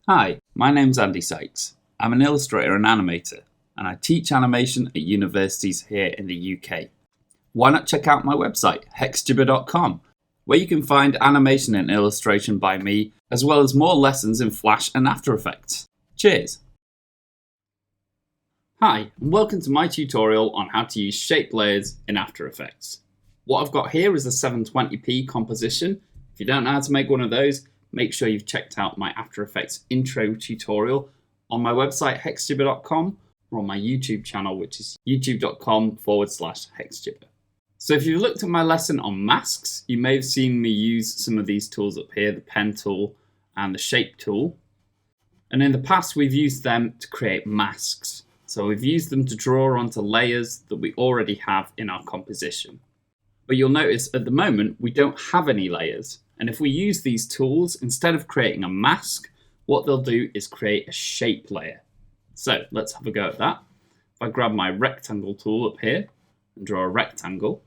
Hi, my name's Andy Sykes. I'm an illustrator and animator, and I teach animation at universities here in the UK. Why not check out my website, hexjibber.com, where you can find animation and illustration by me, as well as more lessons in Flash and After Effects. Cheers! Hi, and welcome to my tutorial on how to use shape layers in After Effects. What I've got here is a 720p composition. If you don't know how to make one of those, make sure you've checked out my After Effects intro tutorial on my website hexjibber.com or on my YouTube channel, which is youtube.com/hexjibber. So if you've looked at my lesson on masks, you may have seen me use some of these tools up here, the pen tool and the shape tool. And in the past, we've used them to create masks. So we've used them to draw onto layers that we already have in our composition. But you'll notice at the moment, we don't have any layers. And if we use these tools, instead of creating a mask, what they'll do is create a shape layer. So let's have a go at that. If I grab my rectangle tool up here and draw a rectangle,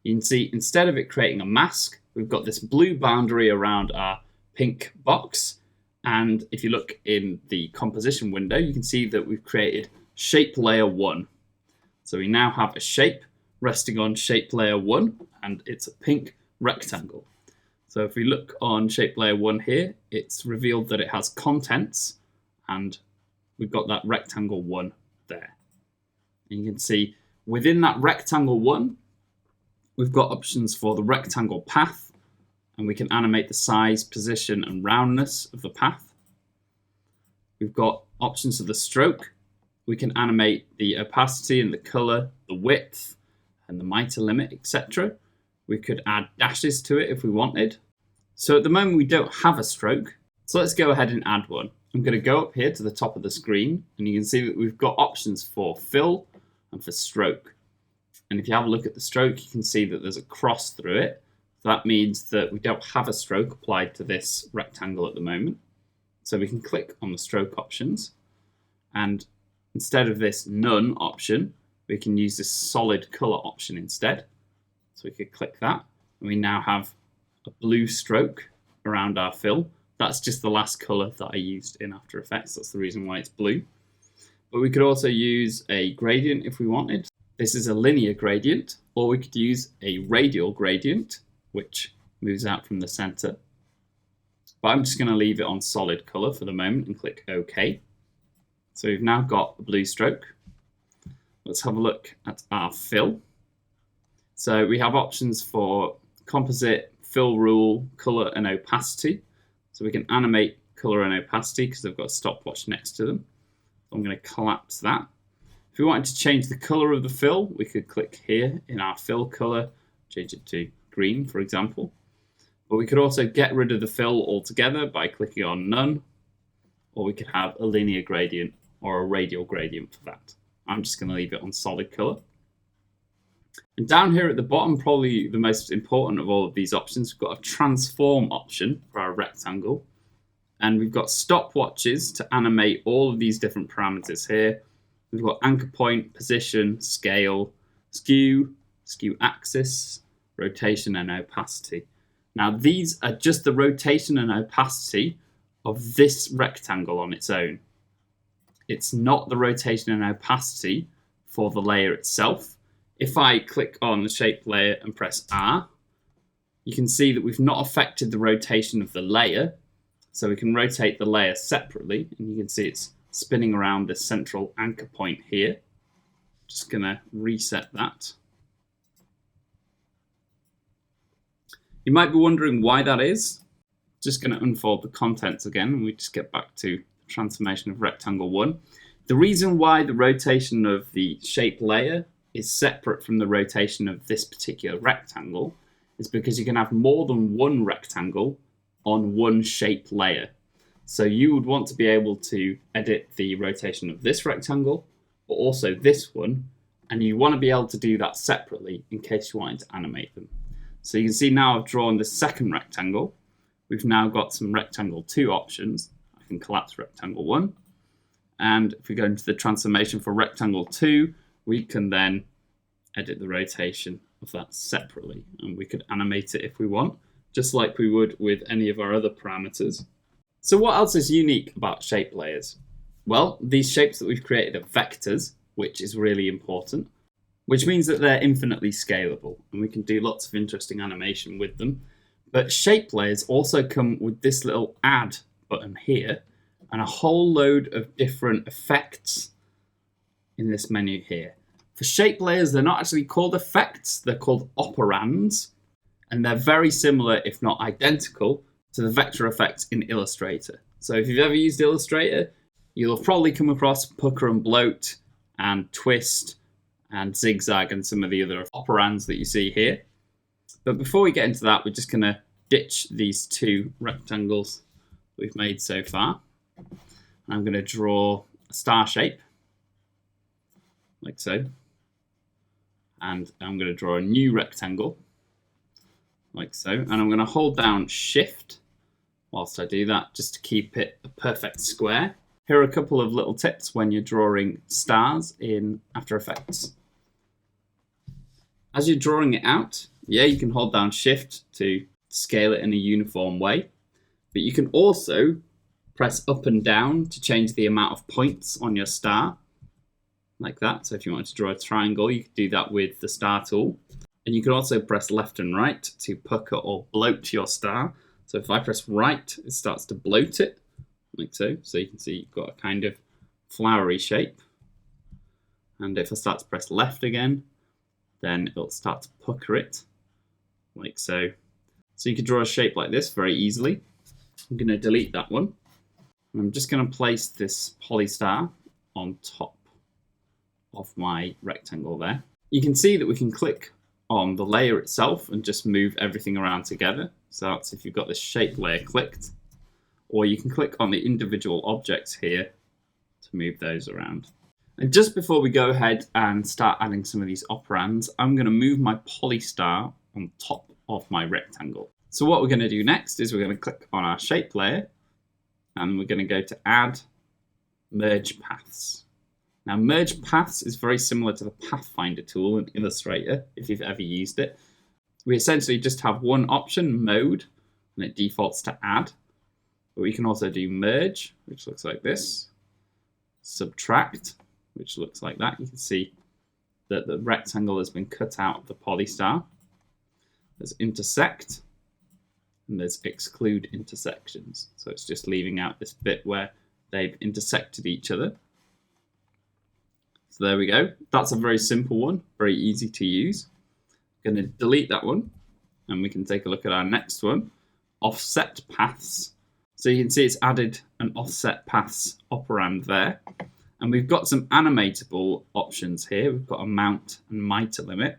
you can see instead of it creating a mask, we've got this blue boundary around our pink box. And if you look in the composition window, you can see that we've created shape layer 1. So we now have a shape resting on shape layer 1, and it's a pink rectangle. So if we look on shape layer 1 here, it's revealed that it has contents, and we've got that rectangle 1 there. And you can see within that rectangle 1, we've got options for the rectangle path, and we can animate the size, position, and roundness of the path. We've got options for the stroke. We can animate the opacity and the color, the width, and the miter limit, etc. We could add dashes to it if we wanted. So at the moment we don't have a stroke, so let's go ahead and add one. I'm going to go up here to the top of the screen, and you can see that we've got options for fill and for stroke. And if you have a look at the stroke, you can see that there's a cross through it. That means that we don't have a stroke applied to this rectangle at the moment. So we can click on the stroke options, and instead of this none option, we can use this solid color option instead. So we could click that, and we now have a blue stroke around our fill. That's just the last color that I used in After Effects. That's the reason why it's blue. But we could also use a gradient if we wanted. This is a linear gradient, or we could use a radial gradient, which moves out from the center. But I'm just going to leave it on solid color for the moment and click OK. So we've now got a blue stroke. Let's have a look at our fill. So we have options for composite, fill rule, color, and opacity. So we can animate color and opacity because they've got a stopwatch next to them. So I'm going to collapse that. If we wanted to change the color of the fill, we could click here in our fill color, change it to green, for example. But we could also get rid of the fill altogether by clicking on none, or we could have a linear gradient or a radial gradient for that. I'm just going to leave it on solid color. And down here at the bottom, probably the most important of all of these options, we've got a transform option for our rectangle. And we've got stopwatches to animate all of these different parameters here. We've got anchor point, position, scale, skew axis, rotation, and opacity. Now these are just the rotation and opacity of this rectangle on its own. It's not the rotation and opacity for the layer itself. If I click on the shape layer and press R, you can see that we've not affected the rotation of the layer. So we can rotate the layer separately, and you can see it's spinning around this central anchor point here. Just going to reset that. You might be wondering why that is. Just going to unfold the contents again, and we just get back to the transformation of rectangle 1. The reason why the rotation of the shape layer is separate from the rotation of this particular rectangle is because you can have more than one rectangle on one shape layer. So you would want to be able to edit the rotation of this rectangle, but also this one, and you want to be able to do that separately in case you wanted to animate them. So you can see now I've drawn the second rectangle. We've now got some rectangle 2 options. I can collapse rectangle 1. And if we go into the transformation for rectangle 2, we can then edit the rotation of that separately. And we could animate it if we want, just like we would with any of our other parameters. So what else is unique about shape layers? Well, these shapes that we've created are vectors, which is really important, which means that they're infinitely scalable and we can do lots of interesting animation with them. But shape layers also come with this little add button here and a whole load of different effects in this menu here. For shape layers, they're not actually called effects, they're called operands, and they're very similar, if not identical, to the vector effects in Illustrator. So if you've ever used Illustrator, you'll have probably come across pucker and bloat and twist and zigzag and some of the other operands that you see here. But before we get into that, we're just going to ditch these two rectangles we've made so far. I'm going to draw a star shape, like so. And I'm going to draw a new rectangle, like so. And I'm going to hold down Shift whilst I do that, just to keep it a perfect square. Here are a couple of little tips when you're drawing stars in After Effects. As you're drawing it out, yeah, you can hold down Shift to scale it in a uniform way, but you can also press up and down to change the amount of points on your star, like that. So if you want to draw a triangle, you can do that with the star tool. And you can also press left and right to pucker or bloat your star. So if I press right, it starts to bloat it, like so. So you can see you've got a kind of flowery shape. And if I start to press left again, then it'll start to pucker it, like so. So you can draw a shape like this very easily. I'm going to delete that one. I'm just going to place this polystar on top of my rectangle there. You can see that we can click on the layer itself and just move everything around together. So that's if you've got this shape layer clicked, or you can click on the individual objects here to move those around. And just before we go ahead and start adding some of these operands, I'm going to move my polystar on top of my rectangle. So what we're going to do next is we're going to click on our shape layer and we're going to go to Add, Merge Paths. Now, Merge Paths is very similar to the Pathfinder tool in Illustrator, if you've ever used it. We essentially just have one option, Mode, and it defaults to Add. But we can also do Merge, which looks like this, Subtract, which looks like that. You can see that the rectangle has been cut out of the polystar. There's Intersect, and there's Exclude Intersections. So it's just leaving out this bit where they've intersected each other. So there we go. That's a very simple one, very easy to use. I'm going to delete that one, and we can take a look at our next one, Offset Paths. So you can see it's added an Offset Paths operand there. And we've got some animatable options here. We've got a mount and miter limit.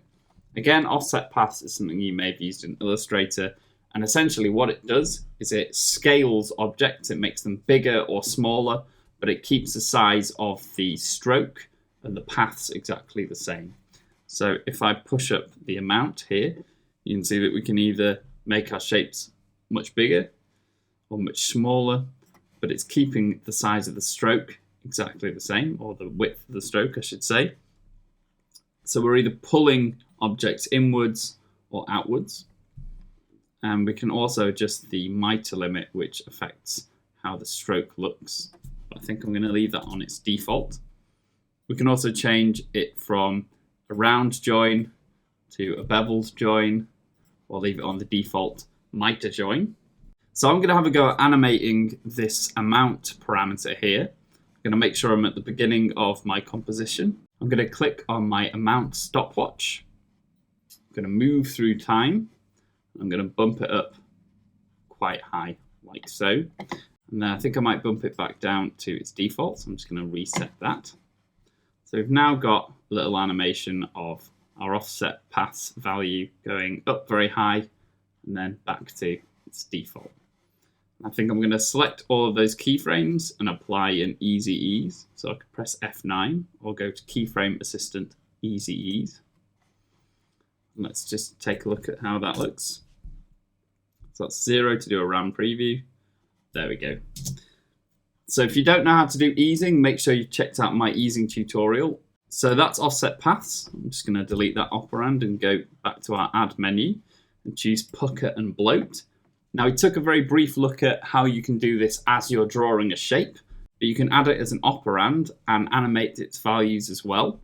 Again, Offset Paths is something you may have used in Illustrator. And essentially what it does is it scales objects. It makes them bigger or smaller, but it keeps the size of the stroke and the paths exactly the same. So if I push up the amount here, you can see that we can either make our shapes much bigger or much smaller, but it's keeping the size of the stroke exactly the same, or the width of the stroke, I should say. So we're either pulling objects inwards or outwards. And we can also adjust the miter limit, which affects how the stroke looks. I think I'm going to leave that on its default. We can also change it from a round join to a beveled join, or leave it on the default miter join. So I'm going to have a go at animating this amount parameter here. I'm going to make sure I'm at the beginning of my composition. I'm going to click on my amount stopwatch. I'm going to move through time. I'm going to bump it up quite high, like so. And then I think I might bump it back down to its default. So I'm just going to reset that. So we've now got a little animation of our offset paths value going up very high and then back to its default. I think I'm going to select all of those keyframes and apply an Easy Ease. So I could press F9 or go to Keyframe Assistant Easy Ease. And let's just take a look at how that looks. So that's 0 to do a RAM preview. There we go. So if you don't know how to do easing, make sure you've checked out my easing tutorial. So that's offset paths. I'm just going to delete that operand and go back to our add menu and choose pucker and bloat. Now we took a very brief look at how you can do this as you're drawing a shape, but you can add it as an operand and animate its values as well.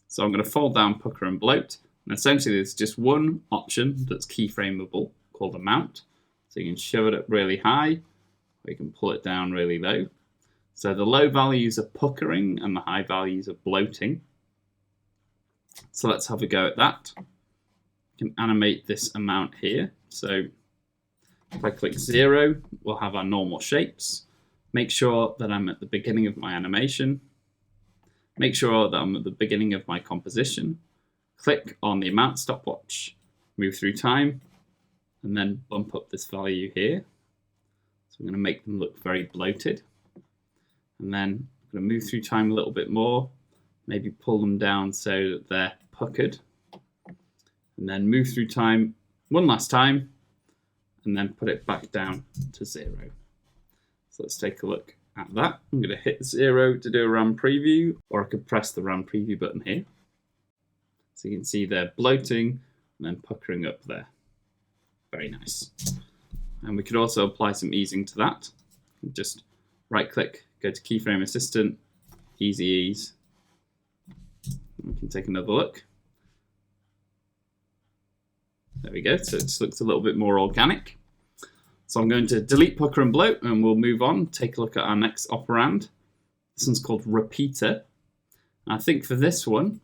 So I'm going to fold down pucker and bloat, and essentially there's just one option that's keyframeable called amount. So you can shove it up really high, or you can pull it down really low. So the low values are puckering and the high values are bloating. So let's have a go at that. You can animate this amount here. So if I click 0, we'll have our normal shapes. Make sure that I'm at the beginning of my animation. Make sure that I'm at the beginning of my composition. Click on the amount stopwatch, move through time, and then bump up this value here. So I'm going to make them look very bloated. And then I'm going to move through time a little bit more, maybe pull them down so that they're puckered. And then move through time one last time, and then put it back down to 0. So let's take a look at that. I'm going to hit 0 to do a RAM preview, or I could press the RAM preview button here. So you can see they're bloating and then puckering up there. Very nice. And we could also apply some easing to that. Just right click, go to Keyframe Assistant, Easy Ease. We can take another look. There we go, so it just looks a little bit more organic. So I'm going to delete pucker and bloat, and we'll move on, take a look at our next operand. This one's called repeater. And I think for this one,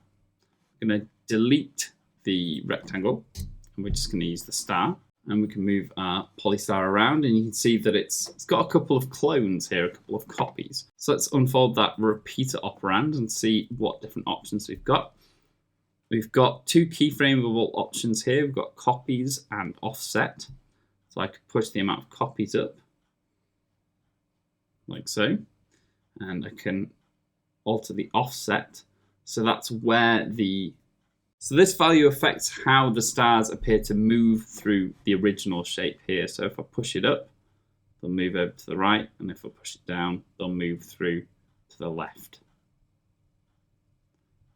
I'm going to delete the rectangle, and we're just going to use the star. And we can move our polystar around, and you can see that it's got a couple of clones here, a couple of copies. So let's unfold that repeater operand and see what different options we've got. We've got two keyframeable options here. We've got copies and offset. So I could push the amount of copies up, like so. And I can alter the offset. So that's where so this value affects how the stars appear to move through the original shape here. So if I push it up, they'll move over to the right. And if I push it down, they'll move through to the left.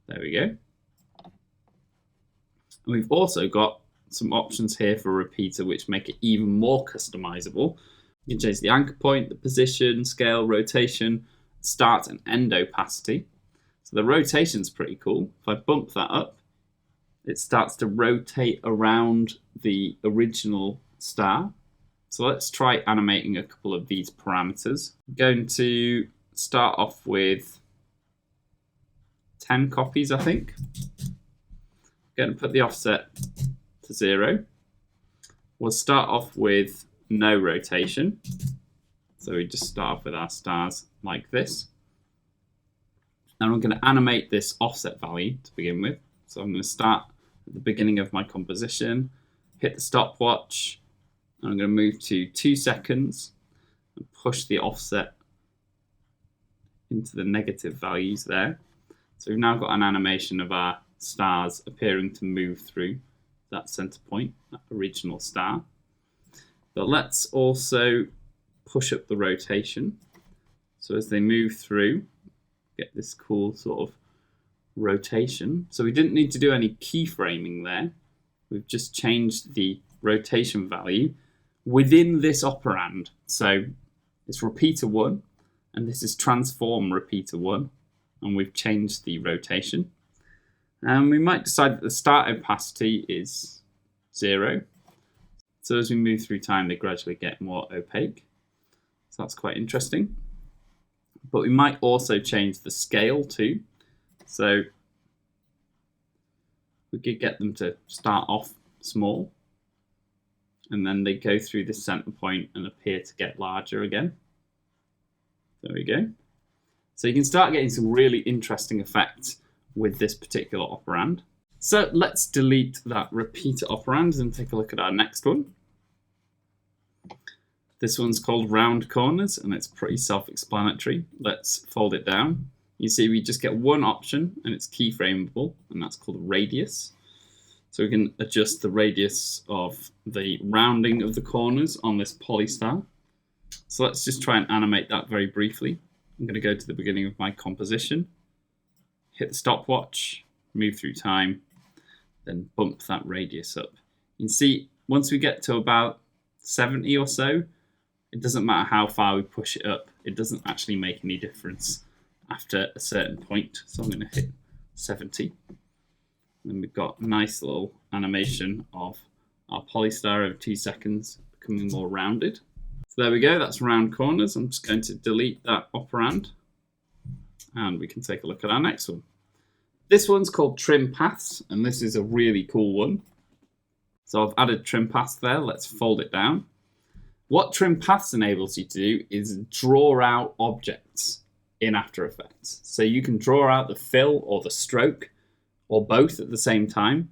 There we go. And we've also got some options here for repeater which make it even more customizable. You can change the anchor point, the position, scale, rotation, start and end opacity. So the rotation's pretty cool. If I bump that up, it starts to rotate around the original star. So let's try animating a couple of these parameters. I'm going to start off with 10 copies, I think. Going to put the offset to 0. We'll start off with no rotation. So we just start off with our stars like this. And I'm going to animate this offset value to begin with. So I'm going to start at the beginning of my composition, hit the stopwatch, and I'm going to move to 2 seconds and push the offset into the negative values there. So we've now got an animation of our stars appearing to move through that center point, that original star. But let's also push up the rotation. So as they move through, get this cool sort of rotation. So we didn't need to do any keyframing there. We've just changed the rotation value within this operand. So it's repeater 1, and this is transform repeater 1, and we've changed the rotation. And we might decide that the start opacity is 0. So as we move through time, they gradually get more opaque. So that's quite interesting. But we might also change the scale too. So we could get them to start off small, and then they go through the center point and appear to get larger again. There we go. So you can start getting some really interesting effects with this particular operand. So let's delete that repeater operand and take a look at our next one. This one's called round corners, and it's pretty self-explanatory. Let's fold it down. You see we just get one option, and it's keyframeable, and that's called radius. So we can adjust the radius of the rounding of the corners on this polystar. So let's just try and animate that very briefly. I'm going to go to the beginning of my composition, hit the stopwatch, move through time, then bump that radius up. You can see once we get to about 70 or so, it doesn't matter how far we push it up. It doesn't actually make any difference after a certain point. So I'm going to hit 70. Then we've got a nice little animation of our polystar over 2 seconds becoming more rounded. So there we go, that's round corners. I'm just going to delete that operand and we can take a look at our next one. This one's called trim paths, and this is a really cool one. So I've added trim paths there. Let's fold it down. What trim paths enables you to do is draw out objects in After Effects. So you can draw out the fill or the stroke or both at the same time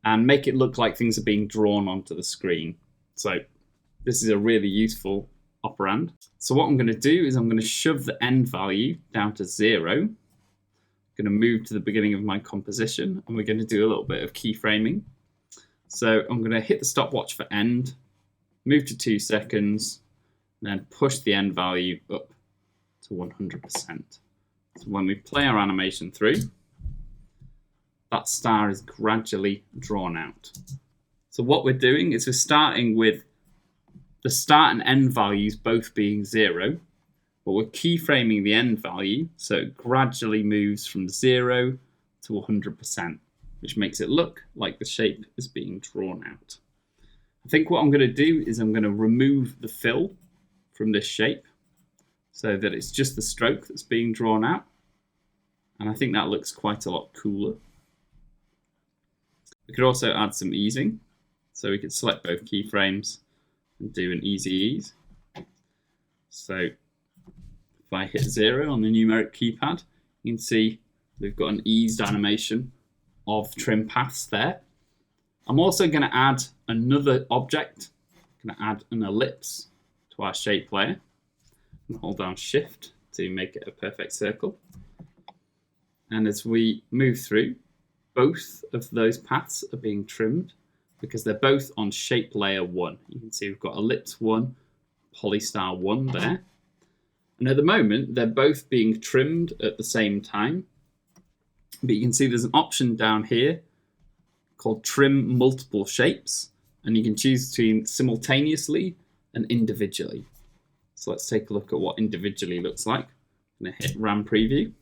and make it look like things are being drawn onto the screen. So this is a really useful operand. So what I'm going to do is I'm going to shove the end value down to 0. I'm going to move to the beginning of my composition and we're going to do a little bit of keyframing. So I'm going to hit the stopwatch for end, move to 2 seconds, and then push the end value up to 100%. So when we play our animation through, that star is gradually drawn out. So what we're doing is we're starting with the start and end values both being 0, but we're keyframing the end value so it gradually moves from 0 to 100%, which makes it look like the shape is being drawn out. I think what I'm going to do is I'm going to remove the fill from this shape so that it's just the stroke that's being drawn out. And I think that looks quite a lot cooler. We could also add some easing. So we could select both keyframes and do an easy ease. So if I hit 0 on the numeric keypad, you can see we've got an eased animation of trim paths there. I'm also going to add another object. I'm going to add an ellipse to our shape layer and hold down Shift to make it a perfect circle. And as we move through, both of those paths are being trimmed because they're both on shape layer 1. You can see we've got ellipse 1, polystar 1 there. And at the moment, they're both being trimmed at the same time. But you can see there's an option down here called Trim Multiple Shapes, and you can choose between simultaneously and individually. So let's take a look at what individually looks like. I'm going to hit RAM Preview.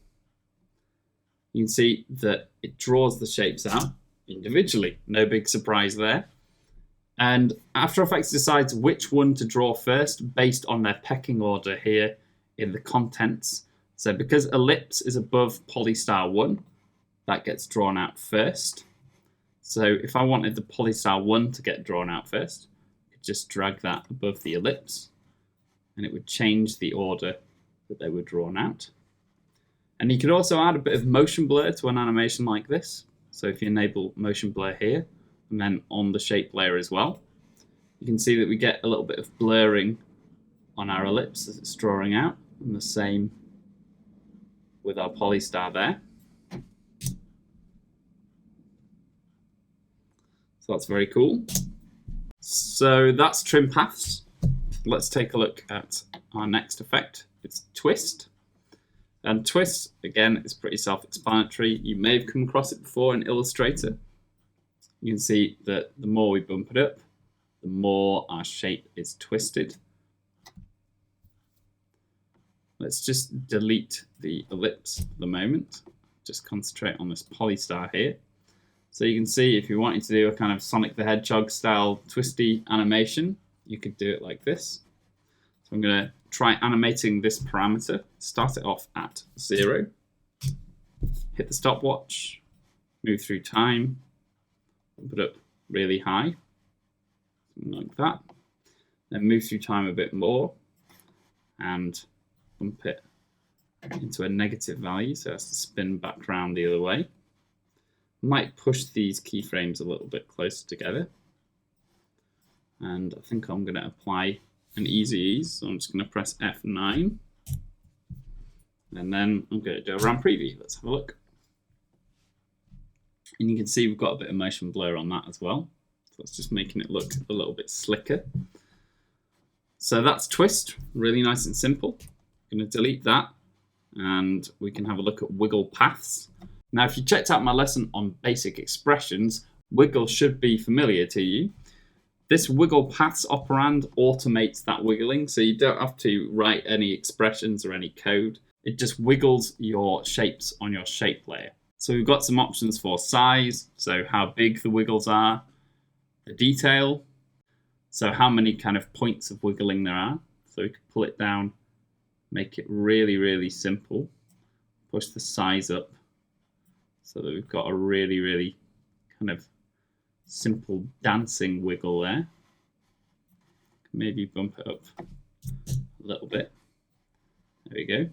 You can see that it draws the shapes out individually. No big surprise there. And After Effects decides which one to draw first based on their pecking order here in the contents. So because ellipse is above polystar 1, that gets drawn out first. So if I wanted the polystar 1 to get drawn out first, I could just drag that above the ellipse and it would change the order that they were drawn out. And you could also add a bit of motion blur to an animation like this. So if you enable motion blur here and then on the shape layer as well, you can see that we get a little bit of blurring on our ellipse as it's drawing out, and the same with our polystar there. So that's very cool. So that's trim paths. Let's take a look at our next effect. It's twist. And twist, again, is pretty self-explanatory. You may have come across it before in Illustrator. You can see that the more we bump it up, the more our shape is twisted. Let's just delete the ellipse for the moment. Just concentrate on this polystar here. So you can see if you wanted to do a kind of Sonic the Hedgehog style twisty animation, you could do it like this. So I'm going to try animating this parameter, start it off at 0, hit the stopwatch, move through time, put it up really high, something like that. Then move through time a bit more and bump it into a negative value, so it has to spin back around the other way. Might push these keyframes a little bit closer together. And I think I'm going to apply an easy ease, so I'm just going to press F9. And then I'm going to do a RAM preview. Let's have a look. And you can see we've got a bit of motion blur on that as well. So that's just making it look a little bit slicker. So that's twist, really nice and simple. I'm going to delete that and we can have a look at wiggle paths. Now, if you checked out my lesson on basic expressions, wiggle should be familiar to you. This wiggle paths operand automates that wiggling, so you don't have to write any expressions or any code. It just wiggles your shapes on your shape layer. So we've got some options for size, so how big the wiggles are, the detail, so how many kind of points of wiggling there are. So we can pull it down, make it really, really simple, push the size up so that we've got a really, really kind of simple dancing wiggle there. Maybe bump it up a little bit. There we go.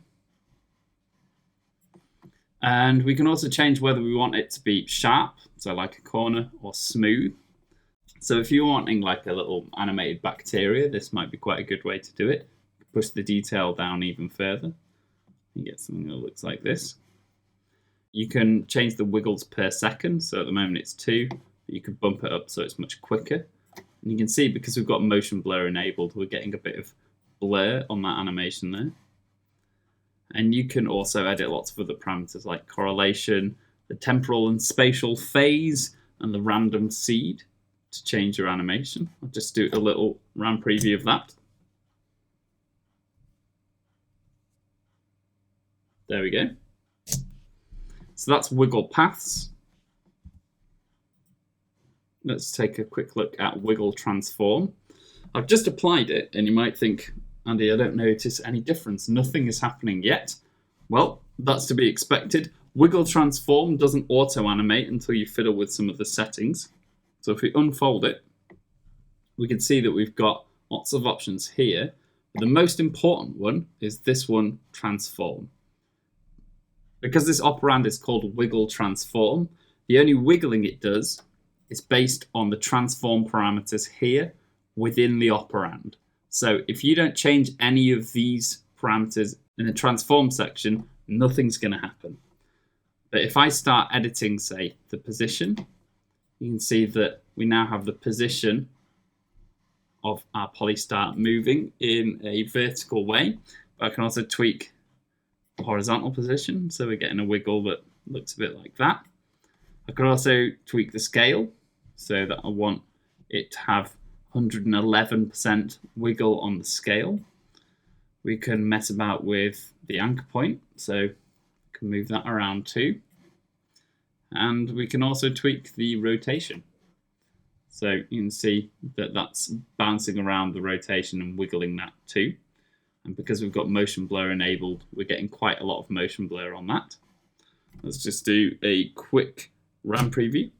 And we can also change whether we want it to be sharp, so like a corner, or smooth. So if you're wanting like a little animated bacteria, this might be quite a good way to do it. Push the detail down even further. You get something that looks like this. You can change the wiggles per second. So at the moment it's 2, but you could bump it up so it's much quicker. And you can see because we've got motion blur enabled, we're getting a bit of blur on that animation there. And you can also edit lots of other parameters like correlation, the temporal and spatial phase, and the random seed to change your animation. I'll just do a little RAM preview of that. There we go. So that's wiggle paths. Let's take a quick look at wiggle transform. I've just applied it, and you might think, Andy, I don't notice any difference. Nothing is happening yet. Well, that's to be expected. Wiggle transform doesn't auto-animate until you fiddle with some of the settings. So if we unfold it, we can see that we've got lots of options here. But the most important one is this one, transform. Because this operand is called wiggle transform, the only wiggling it does is based on the transform parameters here within the operand. So if you don't change any of these parameters in the transform section, nothing's going to happen. But if I start editing, say, the position, you can see that we now have the position of our polystar moving in a vertical way. But I can also tweak the horizontal position, so we're getting a wiggle that looks a bit like that. I could also tweak the scale so that I want it to have 111% wiggle on the scale. We can mess about with the anchor point, so we can move that around too. And we can also tweak the rotation. So you can see that that's bouncing around the rotation and wiggling that too. And because we've got motion blur enabled, we're getting quite a lot of motion blur on that. Let's just do a quick RAM preview.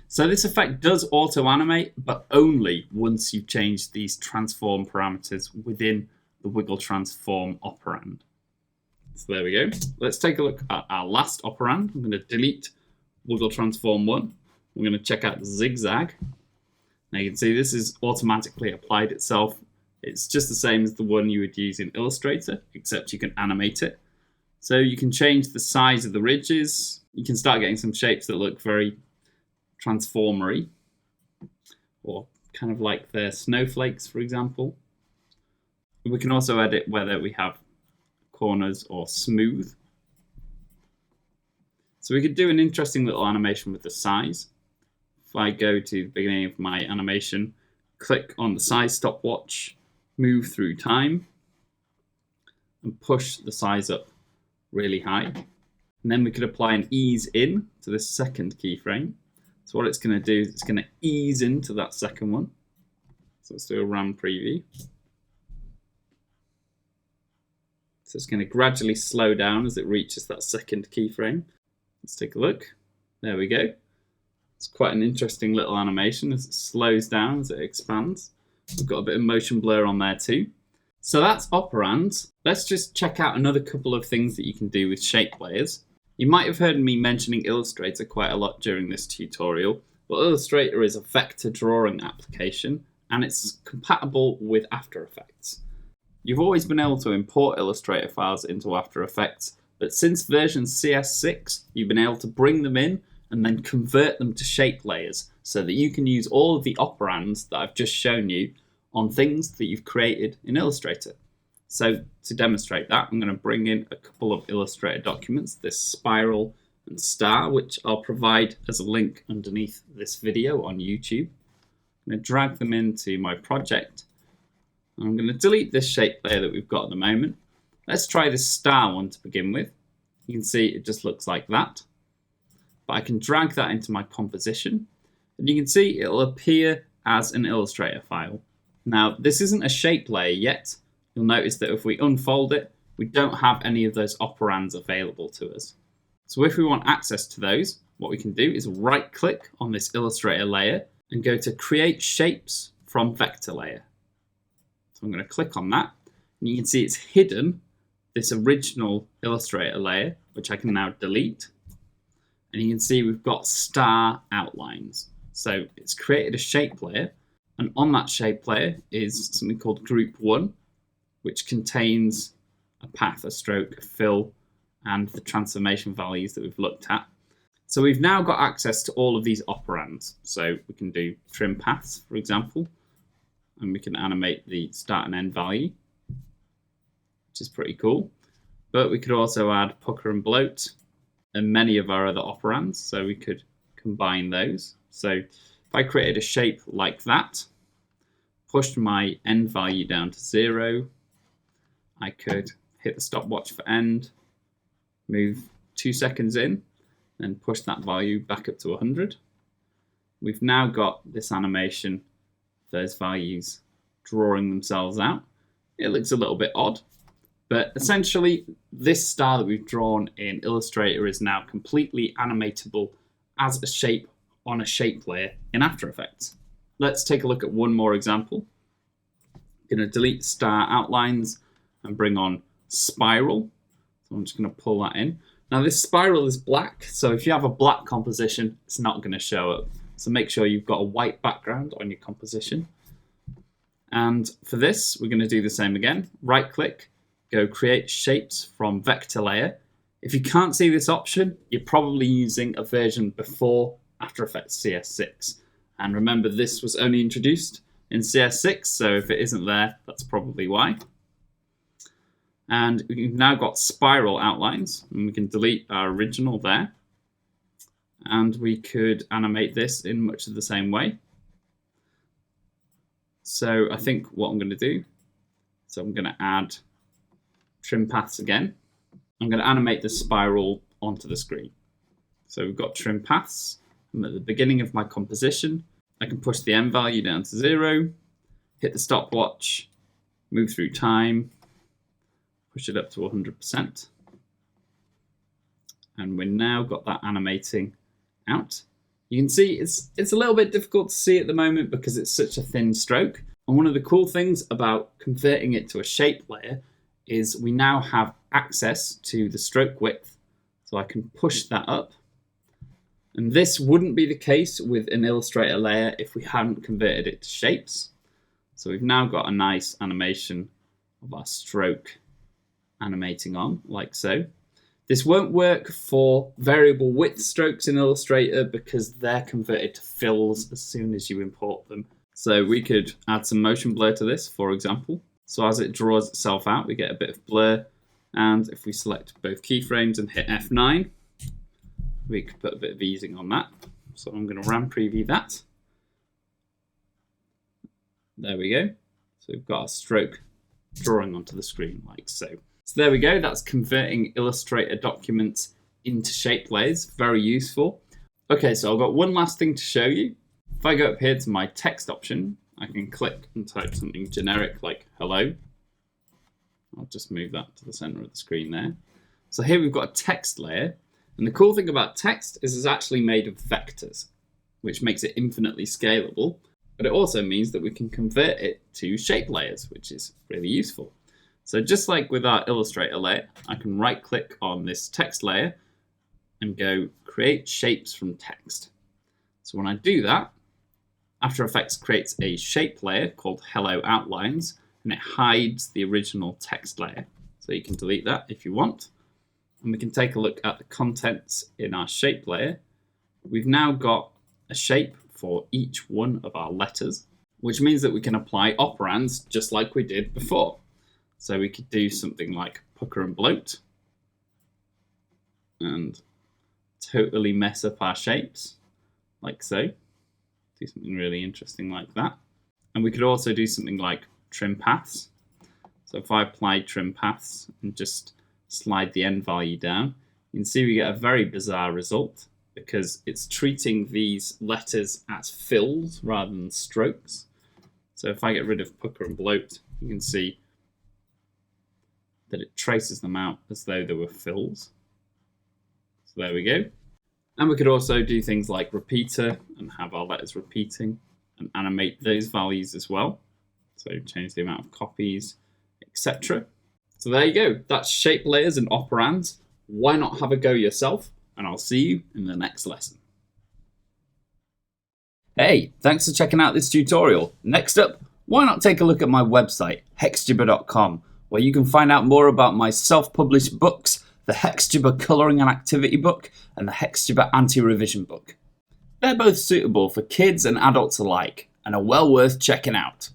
So this effect does auto-animate, but only once you've changed these transform parameters within the wiggle transform operand. So there we go. Let's take a look at our last operand. I'm going to delete wiggle transform 1. We're going to check out zigzag. Now you can see this is automatically applied itself. It's just the same as the one you would use in Illustrator, except you can animate it. So you can change the size of the ridges. You can start getting some shapes that look very transformery, or kind of like the snowflakes, for example. We can also edit whether we have corners or smooth. So we could do an interesting little animation with the size. If I go to the beginning of my animation, click on the size stopwatch, move through time, and push the size up really high. And then we could apply an ease in to this second keyframe. So what it's going to do is it's going to ease into that second one. So let's do a RAM preview. So it's going to gradually slow down as it reaches that second keyframe. Let's take a look. There we go. It's quite an interesting little animation as it slows down, as it expands. We've got a bit of motion blur on there too. So that's operands. Let's just check out another couple of things that you can do with shape layers. You might have heard me mentioning Illustrator quite a lot during this tutorial. Well, Illustrator is a vector drawing application, and it's compatible with After Effects. You've always been able to import Illustrator files into After Effects, but since version CS6, you've been able to bring them in and then convert them to shape layers so that you can use all of the operands that I've just shown you on things that you've created in Illustrator. So to demonstrate that, I'm going to bring in a couple of Illustrator documents, this spiral and star, which I'll provide as a link underneath this video on YouTube. I'm going to drag them into my project. I'm going to delete this shape layer that we've got at the moment. Let's try this star one to begin with. You can see it just looks like that. But I can drag that into my composition, and you can see it'll appear as an Illustrator file. Now, this isn't a shape layer yet. You'll notice that if we unfold it, we don't have any of those operands available to us. So if we want access to those, what we can do is right-click on this Illustrator layer and go to Create Shapes from Vector Layer. So I'm going to click on that, and you can see it's hidden this original Illustrator layer, which I can now delete. And you can see we've got star outlines. So it's created a shape layer, and on that shape layer is something called Group 1, which contains a path, a stroke, a fill, and the transformation values that we've looked at. So we've now got access to all of these operands. So we can do trim paths, for example, and we can animate the start and end value, which is pretty cool. But we could also add pucker and bloat and many of our other operands, so we could combine those. So if I created a shape like that, pushed my end value down to 0, I could hit the stopwatch for end, move 2 seconds in, then push that value back up to 100. We've now got this animation, those values drawing themselves out. It looks a little bit odd, but essentially this star that we've drawn in Illustrator is now completely animatable as a shape on a shape layer in After Effects. Let's take a look at one more example. I'm going to delete star outlines and bring on spiral. So I'm just going to pull that in. Now this spiral is black, so if you have a black composition, it's not going to show up. So make sure you've got a white background on your composition. And for this, we're going to do the same again. Right click, go create shapes from vector layer. If you can't see this option, you're probably using a version before After Effects CS6. And remember, this was only introduced in CS6, so if it isn't there, that's probably why. And we've now got spiral outlines, and we can delete our original there. And we could animate this in much of the same way. So I think what I'm going to do, so I'm going to add trim paths again. I'm going to animate the spiral onto the screen. So we've got trim paths. I'm at the beginning of my composition. I can push the end value down to 0, hit the stopwatch, move through time, push it up to 100%. And we've now got that animating out. You can see it's a little bit difficult to see at the moment because it's such a thin stroke. And one of the cool things about converting it to a shape layer is we now have access to the stroke width. So I can push that up. And this wouldn't be the case with an Illustrator layer if we hadn't converted it to shapes. So we've now got a nice animation of our stroke animating on, like so. This won't work for variable width strokes in Illustrator because they're converted to fills as soon as you import them. So we could add some motion blur to this, for example. So as it draws itself out, we get a bit of blur. And if we select both keyframes and hit F9, we could put a bit of easing on that. So I'm going to RAM preview that. There we go. So we've got our stroke drawing onto the screen like so. So there we go. That's converting Illustrator documents into shape layers. Very useful. Okay, so I've got one last thing to show you. If I go up here to my text option, I can click and type something generic like hello. I'll just move that to the center of the screen there. So here we've got a text layer. And the cool thing about text is it's actually made of vectors, which makes it infinitely scalable. But it also means that we can convert it to shape layers, which is really useful. So just like with our Illustrator layer, I can right click on this text layer and go create shapes from text. So when I do that, After Effects creates a shape layer called Hello Outlines, and it hides the original text layer. So you can delete that if you want. And we can take a look at the contents in our shape layer. We've now got a shape for each one of our letters, which means that we can apply operands just like we did before. So we could do something like pucker and bloat. And totally mess up our shapes, like so. Do something really interesting like that. And we could also do something like trim paths. So if I apply trim paths and just slide the end value down, you can see we get a very bizarre result because it's treating these letters as fills rather than strokes. So if I get rid of pucker and bloat, you can see that it traces them out as though they were fills. So there we go. And we could also do things like repeater and have our letters repeating and animate those values as well. So change the amount of copies, etc. So there you go. That's shape layers and operands. Why not have a go yourself? And I'll see you in the next lesson. Hey, thanks for checking out this tutorial. Next up, why not take a look at my website, hexjibber.com, where you can find out more about my self-published books, the Hexjibber Colouring and Activity book, and the Hexjibber Anti-Revision book. They're both suitable for kids and adults alike, and are well worth checking out.